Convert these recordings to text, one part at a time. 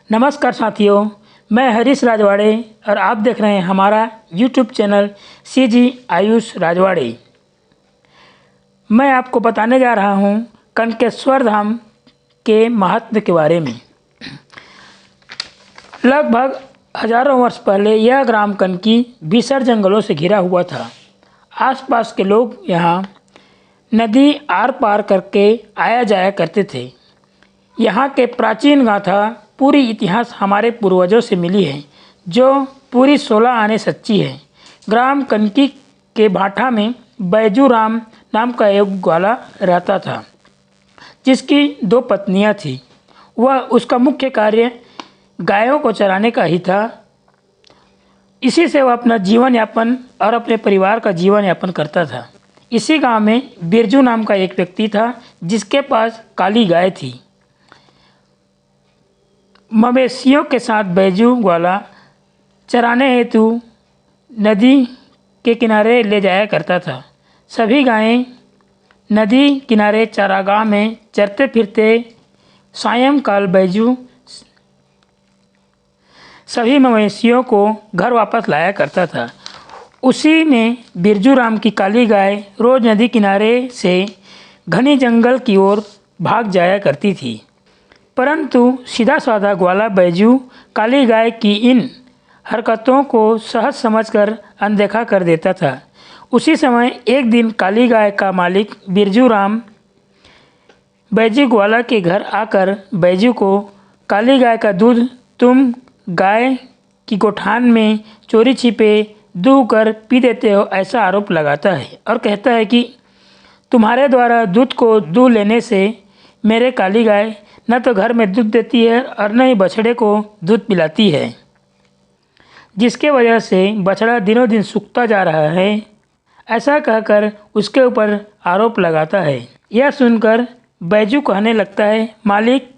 नमस्कार साथियों, मैं हरीश राजवाड़े और आप देख रहे हैं हमारा YouTube channel CG Ayush Rajwade. मैं आपको बताने जा रहा हूँ कनकेश्वर धाम के महत्व के बारे में। लगभग हजारों वर्ष पहले यह ग्राम कनकी विशाल जंगलों से घिरा हुआ था। आसपास के लोग यहाँ नदी आर पार करके आया जाया करते थे। यहाँ के प्राचीन गाथा पूरी इतिहास हमारे पूर्वजों से मिली है, जो पूरी 16 आने सच्ची है। ग्राम कनकी के भाठा में बैजू राम नाम का एक ग्वाला रहता था, जिसकी 2 पत्नियां थीं। वह उसका मुख्य कार्य गायों को चराने का ही था। इसी से वह अपना जीवन यापन और अपने परिवार का जीवन यापन करता था। इसी गांव में बिरजू नाम का एक व्यक्ति था, जिसके पास काली गाय थी। मवेशियों के साथ बैजू ग्वाला चराने हेतु नदी के किनारे ले जाया करता था। सभी गायें नदी किनारे चारागाह में चरते फिरते सायंकाल बैजू सभी मवेशियों को घर वापस लाया करता था। उसी में बिरजू राम की काली गाय रोज नदी किनारे से घने जंगल की ओर भाग जाया करती थी, परंतु सीधा साधा ग्वाला बैजू काली गाय की इन हरकतों को सहज समझकर अनदेखा कर देता था। उसी समय एक दिन काली गाय का मालिक बिरजू राम बैजू ग्वाला के घर आकर बैजू को काली गाय का दूध तुम गाय की गोठान में चोरी छिपे दूह कर पी देते हो, ऐसा आरोप लगाता है और कहता है कि तुम्हारे द्वारा दूध को दूह लेने से मेरे काली गाय न तो घर में दूध देती है और न ही बछड़े को दूध पिलाती है, जिसके वजह से बछड़ा दिनों दिन सूखता जा रहा है। ऐसा कहकर उसके ऊपर आरोप लगाता है। यह सुनकर बैजू कहने लगता है, मालिक,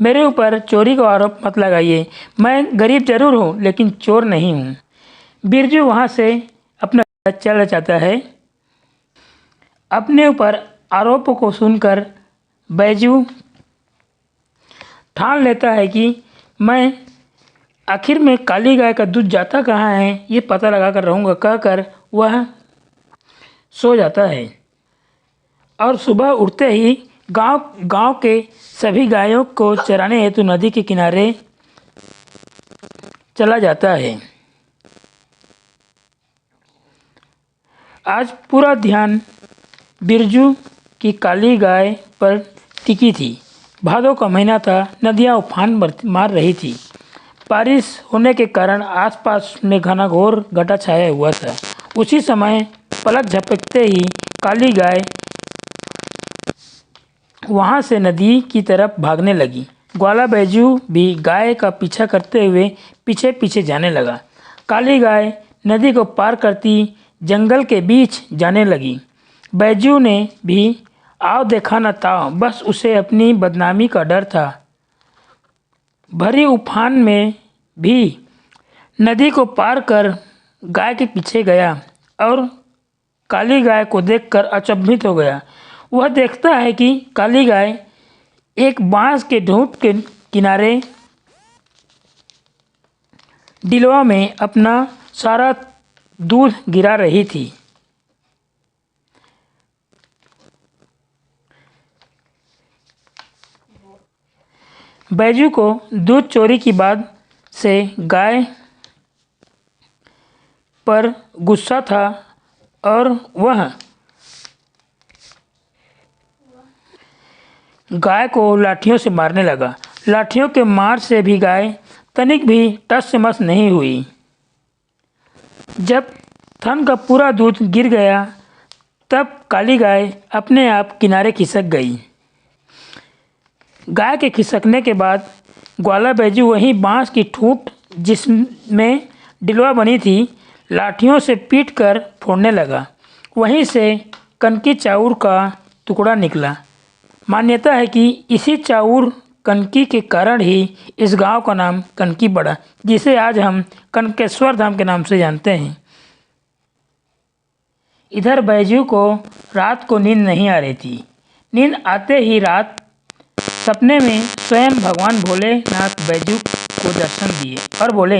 मेरे ऊपर चोरी का आरोप मत लगाइए। मैं गरीब जरूर हूँ, लेकिन चोर नहीं हूँ। बिरजू वहाँ से अपना चला जाता है। अपने ऊपर आरोपों को सुनकर बैजू ठान लेता है कि मैं आखिर में काली गाय का दूध जाता कहाँ है, ये पता लगा कर रहूँगा, कहकर वह सो जाता है। और सुबह उठते ही गांव के सभी गायों को चराने हेतु नदी के किनारे चला जाता है। आज पूरा ध्यान बिरजू की काली गाय पर टिकी थी। भादों का महीना था, नदियाँ उफान मार रही थी। बारिश होने के कारण आसपास में घनघोर घटा छाया हुआ था। उसी समय पलक झपकते ही काली गाय वहाँ से नदी की तरफ भागने लगी। ग्वाला बैजू भी गाय का पीछा करते हुए पीछे पीछे जाने लगा। काली गाय नदी को पार करती जंगल के बीच जाने लगी। बैजू ने भी आओ देखा न ताओ, बस उसे अपनी बदनामी का डर था। भरी उफान में भी नदी को पार कर गाय के पीछे गया और काली गाय को देखकर अचंभित हो गया। वह देखता है कि काली गाय एक बांस के ढूंढ के किनारे डिलवा में अपना सारा दूध गिरा रही थी। बैजू को दूध चोरी की बात से गाय पर गुस्सा था और वह गाय को लाठियों से मारने लगा। लाठियों के मार से भी गाय तनिक भी टस से मस नहीं हुई। जब थन का पूरा दूध गिर गया, तब काली गाय अपने आप किनारे खिसक गई। गाय के खिसकने के बाद ग्वाला बैजू वहीं बांस की ठूंठ जिसमें डिलवा बनी थी, लाठियों से पीट कर फोड़ने लगा। वहीं से कनकी चाउर का टुकड़ा निकला। मान्यता है कि इसी चाउर कनकी के कारण ही इस गांव का नाम कनकी पड़ा, जिसे आज हम कनकेश्वर धाम के नाम से जानते हैं। इधर बैजू को रात को नींद नहीं आ रही थी। नींद आते ही रात सपने में स्वयं भगवान भोलेनाथ बैजू को दर्शन दिए और बोले,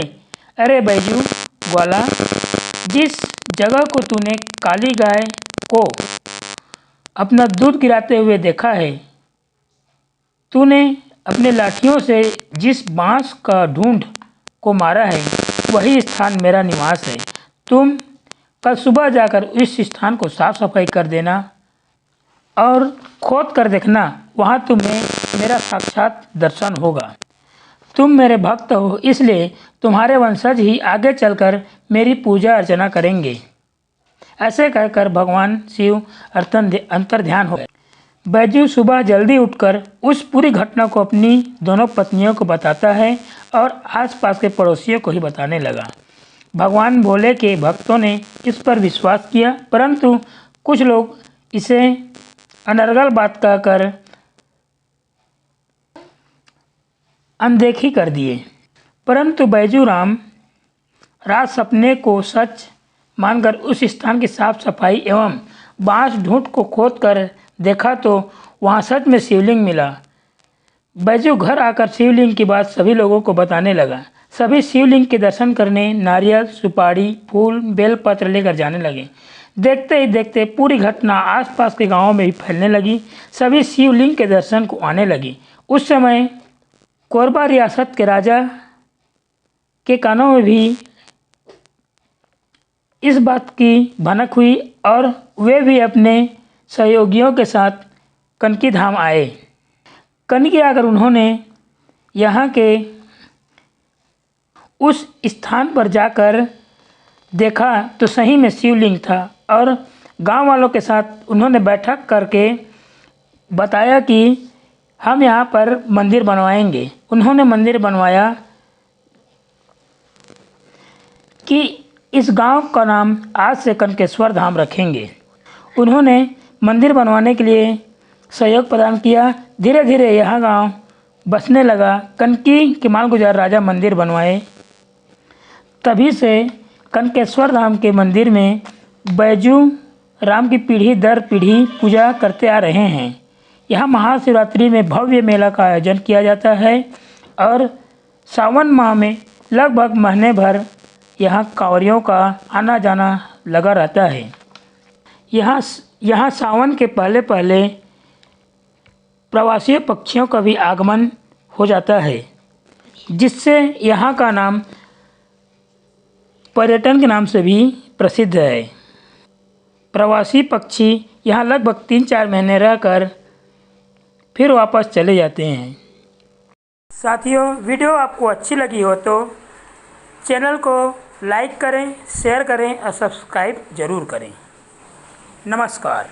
अरे बैजू ग्वाला, जिस जगह को तूने काली गाय को अपना दूध गिराते हुए देखा है, तूने अपने लाठियों से जिस बांस का ढूंढ को मारा है, वही स्थान मेरा निवास है। तुम कल सुबह जाकर इस स्थान को साफ सफाई कर देना और खोद कर देखना, वहाँ तुम्हें मेरा साक्षात दर्शन होगा। तुम मेरे भक्त हो, इसलिए तुम्हारे वंशज ही आगे चलकर मेरी पूजा अर्चना करेंगे। ऐसे कहकर भगवान शिव अंतर्ध्यान हो गए। बैजू सुबह जल्दी उठकर उस पूरी घटना को अपनी दोनों पत्नियों को बताता है और आसपास के पड़ोसियों को ही बताने लगा। भगवान भोले के भक्तों ने इस पर विश्वास किया, परंतु कुछ लोग इसे अनर्गल बात कहकर अनदेखी कर दिए। परंतु बैजू राम रात सपने को सच मानकर उस स्थान की साफ सफाई एवं बांस ढूंढ को खोद कर देखा तो वहाँ सच में शिवलिंग मिला। बैजू घर आकर शिवलिंग की बात सभी लोगों को बताने लगा। सभी शिवलिंग के दर्शन करने नारियल, सुपारी, फूल, बेलपत्र लेकर जाने लगे। देखते ही देखते पूरी घटना आसपास के गांवों में भी फैलने लगी। सभी शिवलिंग के दर्शन को आने लगी। उस समय कोरबा रियासत के राजा के कानों में भी इस बात की भनक हुई और वे भी अपने सहयोगियों के साथ कनकी धाम आए। कनकी आकर उन्होंने यहाँ के उस स्थान पर जाकर देखा तो सही में शिवलिंग था और गांव वालों के साथ उन्होंने बैठक करके बताया कि हम यहाँ पर मंदिर बनवाएंगे। उन्होंने मंदिर बनवाया कि इस गांव का नाम आज से कनकेश्वर धाम रखेंगे। उन्होंने मंदिर बनवाने के लिए सहयोग प्रदान किया। धीरे धीरे यह गांव बसने लगा। कनकी के मालगुजार राजा मंदिर बनवाए। तभी से कनकेश्वर धाम के मंदिर में बैजू राम की पीढ़ी दर पीढ़ी पूजा करते आ रहे हैं। यहाँ महाशिवरात्रि में भव्य मेला का आयोजन किया जाता है और सावन माह में लगभग महीने भर यहाँ कांवरियों का आना जाना लगा रहता है। यहाँ सावन के पहले पहले प्रवासी पक्षियों का भी आगमन हो जाता है, जिससे यहाँ का नाम पर्यटन के नाम से भी प्रसिद्ध है। प्रवासी पक्षी यहाँ लगभग 3-4 महीने रहकर फिर वापस चले जाते हैं। साथियों, वीडियो आपको अच्छी लगी हो तो चैनल को लाइक करें, शेयर करें और सब्सक्राइब ज़रूर करें। नमस्कार।